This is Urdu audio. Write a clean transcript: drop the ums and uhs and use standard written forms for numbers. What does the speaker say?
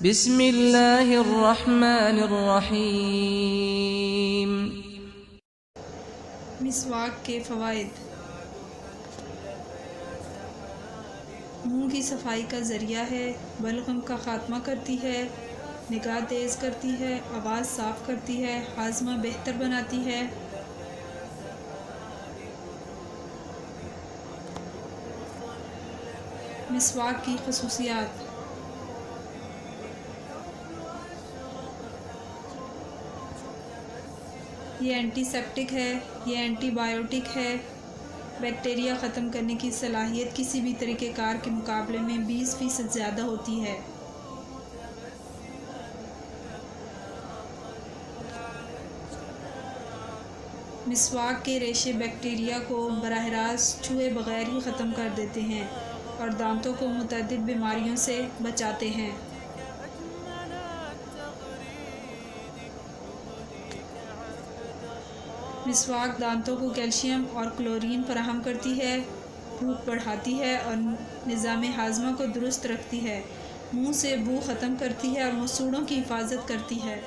بسم اللہ الرحمن الرحیم۔ مسواک کے فوائد۔ منہ کی صفائی کا ذریعہ ہے، بلغم کا خاتمہ کرتی ہے، نگاہ تیز کرتی ہے، آواز صاف کرتی ہے، ہاضمہ بہتر بناتی ہے۔ مسواک کی خصوصیات۔ یہ اینٹی سیپٹک ہے، یہ اینٹی بائیوٹک ہے، بیکٹیریا ختم کرنے کی صلاحیت کسی بھی طریقہ کار کے مقابلے میں 20% زیادہ ہوتی ہے۔ مسواک کے ریشے بیکٹیریا کو براہ راست چھوئے بغیر ہی ختم کر دیتے ہیں اور دانتوں کو متعدد بیماریوں سے بچاتے ہیں۔ مسواک دانتوں کو کیلشیم اور کلورین فراہم کرتی ہے، بھوک بڑھاتی ہے اور نظام ہاضمہ کو درست رکھتی ہے، منہ سے بو ختم کرتی ہے اور مسوڑوں کی حفاظت کرتی ہے۔